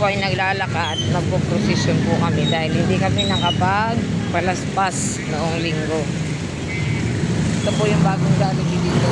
po ay naglalakad, nagpo-prosesyon po kami dahil hindi kami nakapag-palaspas noong linggo. Ito po yung bagong Jollibee dito.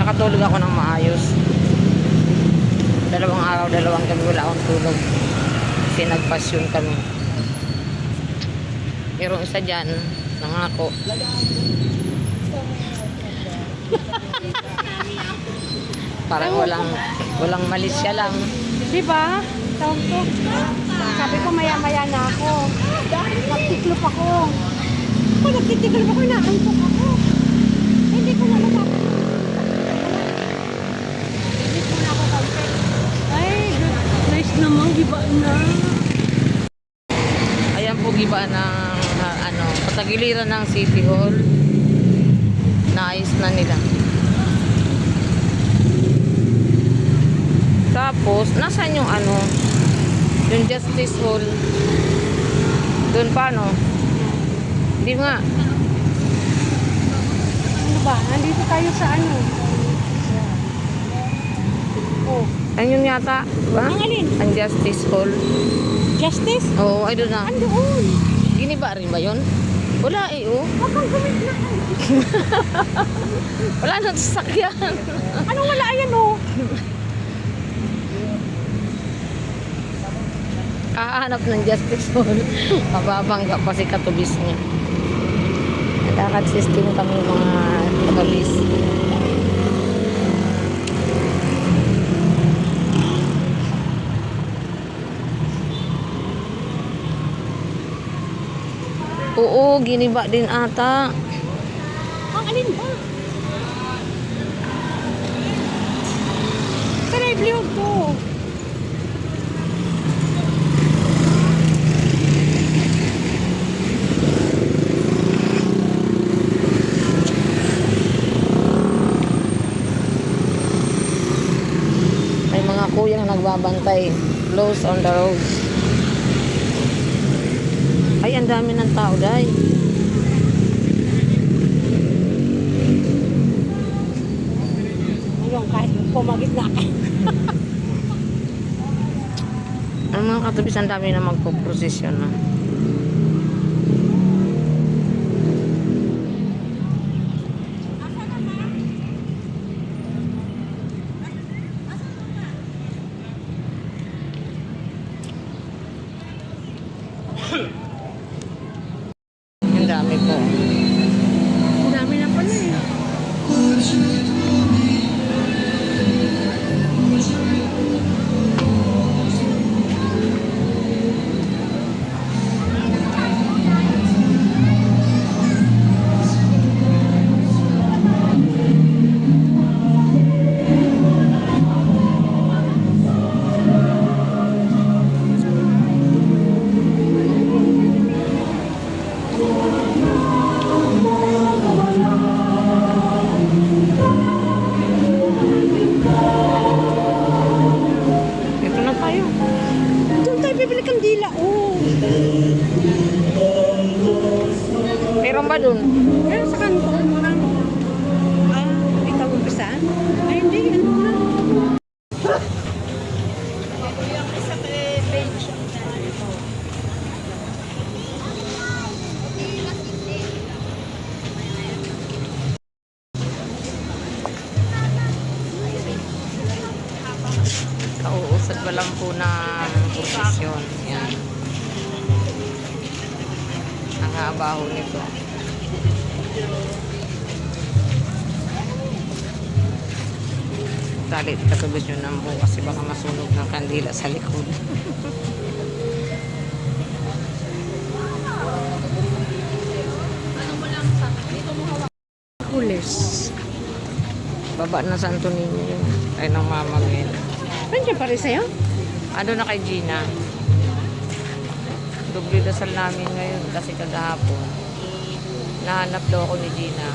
Nakatulog ako ng maayos. 2 araw, 2 gabi wala akong tulog. Kasi nagpasyon kami. Pero isa dyan, nangako. Parang walang malisya lang. Diba? Tawag to. Sabi ko maya-maya na ako. Nagtiklop ako. Nagtitiklop ako, inaantok ako. Hindi ko na matapos. Hindi ko na ako content. Ay, nice naman, giba na. Ayan po giba ng patagiliran ng City Hall. Naayos na nila. Tapos, nasaan yung yung Justice Hall? Doon pa, no? Hindi nga. Ano ba? Nandito tayo sa Oh. Ayun yata, ba? Ang alin? Ang Justice Hall. Justice? Oo, I don't know. Andoon. Giniba rin ba yun? Wala oh. Bakang gumit na. Wala nang sasakyan. Anong wala? Ayan oh. Kahanap ng Justice Hall. Mababangga pa si katubis niya. Lakad system kami mga katubis. Oo, giniba din ata. Ang alin ba? Sa livelihood ko. May mga kuya na nagbabantay. Close on the road. Ay, ang dami ng tao, day. Ngayon, kahit pumagit na ka. Ang mga katubis, ang dami na magpo-prosesyon na. Ang dami po. Ang dami na pala eh. Ito na tayo. Doon tayo bibili kang dila. Oh. Meron ba dun? Pero sa kanto, parang, ikaw umpisa? Ay, hindi. Ano na? Kauusad pa lang po ng prosesyon. Yan. Ang habaho nito. Talit katubis yun ng buo kasi baka masunog ng kandila sa likod. Pulis. Baba na Santo Niño yun. Ay, ng mama ngayon. Nandiyan pa rin sa'yo? Ano na kay Gina? Doble dasal namin ngayon kasi kagahapon. Nahanap daw ako ni Gina.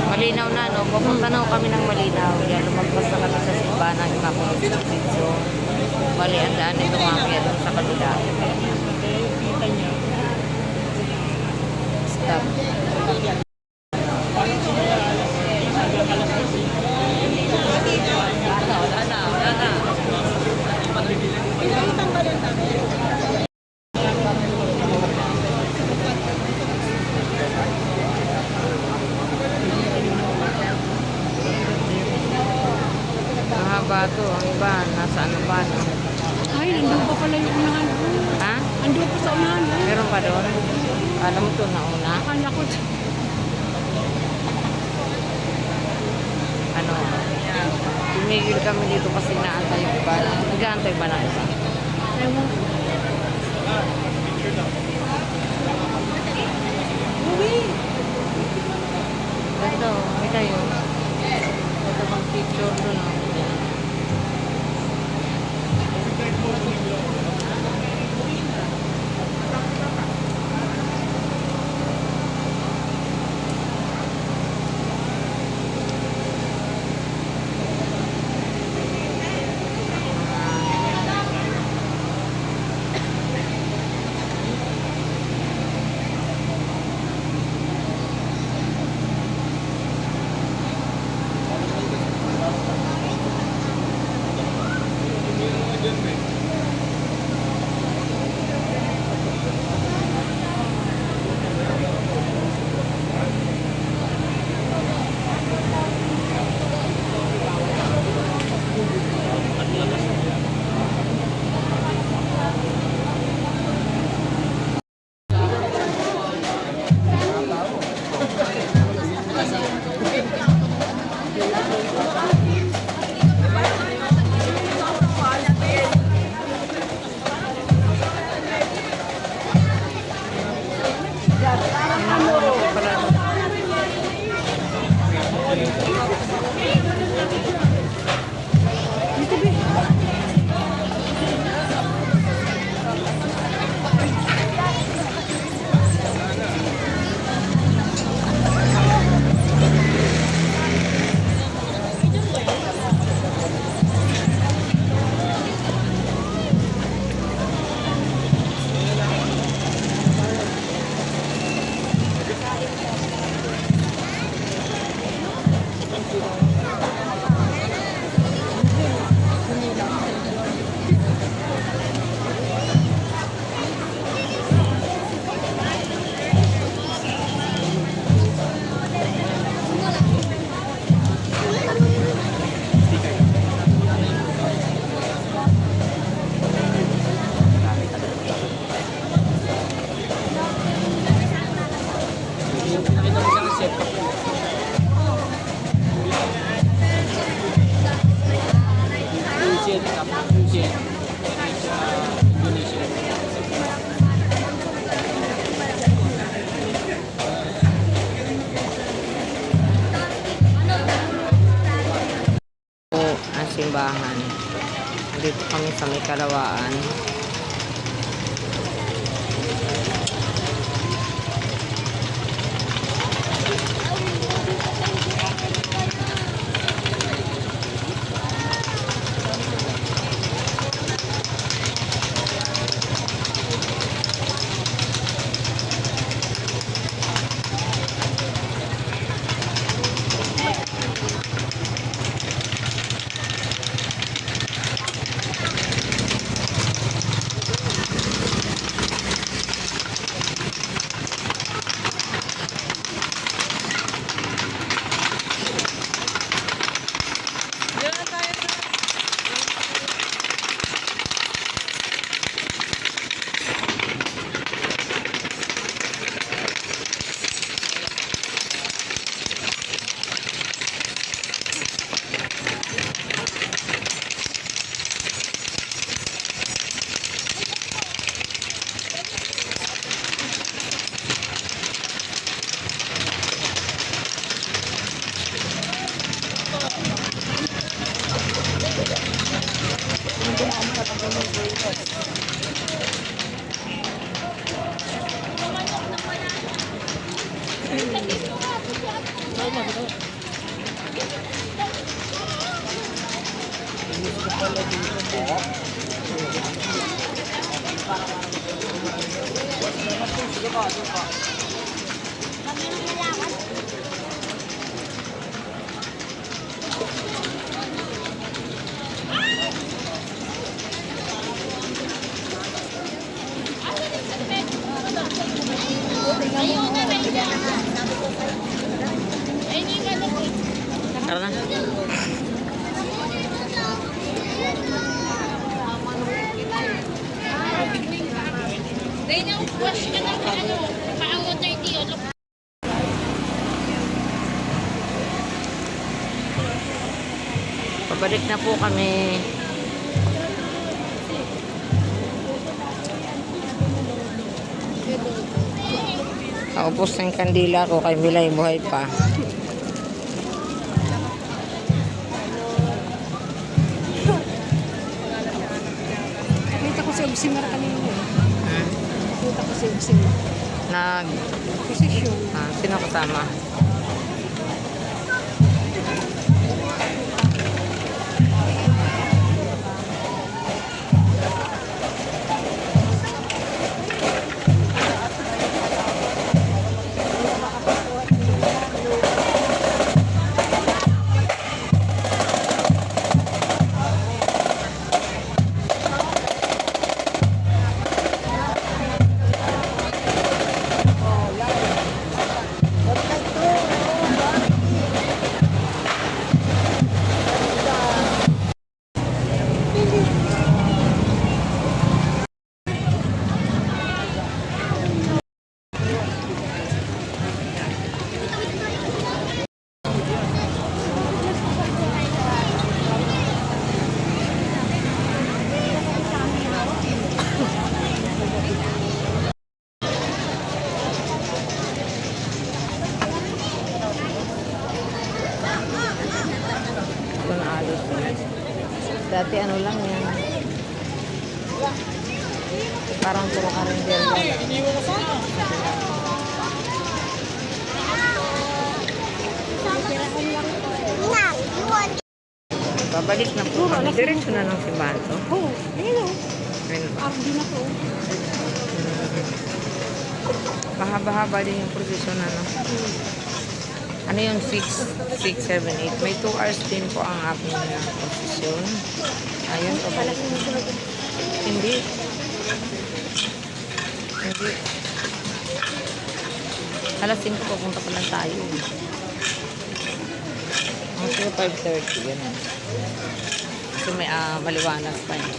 Malinaw na, no? Pupunta na kami ng Malinaw. Yan, lumagpas na kami sa Simbahan ng Immaculate Conception. Bali, ang daan ito mamaya doon sa kanila. laptop. Wala na. Mahaba to. Ang iba, nasa ano ba? No? Ay, nandun pa pala yung unahan ko. Ha? Nandun pa sa unahan ko. Meron pa doon? Alam mo to nauna? Akala ko, Ano? Tumigil kami dito kasi naantay yung iba. Nag-aantay ba na iba? ewan ko. Uwi! Ganda oh. May tayo. Ito bang picture doon oh. Ang simbahan. Dito kami sa may Kalawaan. Tara na. Ganyan ang wash ka ng pa-water tea. Pabalik na po kami. Naubos na yung kandila ko kay Milay, buhay pa. Nakita ko si Ugsimar kanina. Nakita ko si Ugsimar. Nag... Posisyon. sino kasama? Ito na alos. Dati ano lang yan. Parang puro karindel lang. Babalik na po kami. Diretso na ng simbahan to. Oo, ayun o. Ayun ba? Ardi na to. Mahaba-haba din yung prosesyon ano. Ano yung 6, 7, 8. May 2 hours din po ang aking prosesyon. Ayun, pabalik. Hindi. Hindi. Alas 5 pupunta pa lang tayo. Ang 5:30. Ganun. Kasi may maliwanag pa yun.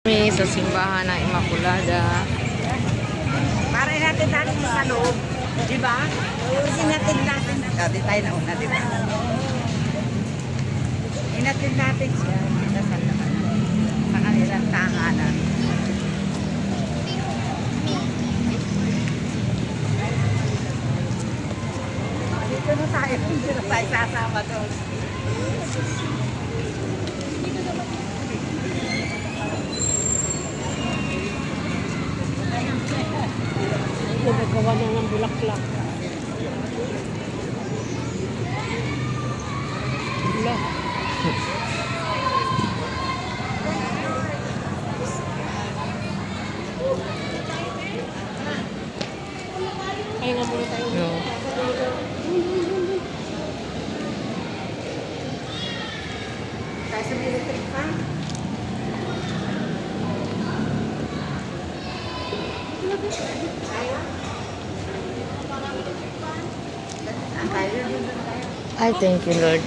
Kami sa simbahan ng Immaculada. Para natin sa loob. Di ba? Sinatid natin. Di tayo nauna, di ba? Inatid natin siya. Sa kanilang tanganan. Dito na tayo. Dito na tayo sasama doon. Nagawa na ng bulaklak. Wala. Kaya nga muna tayo. No. Tayo sa military pa. I thank you, Lord.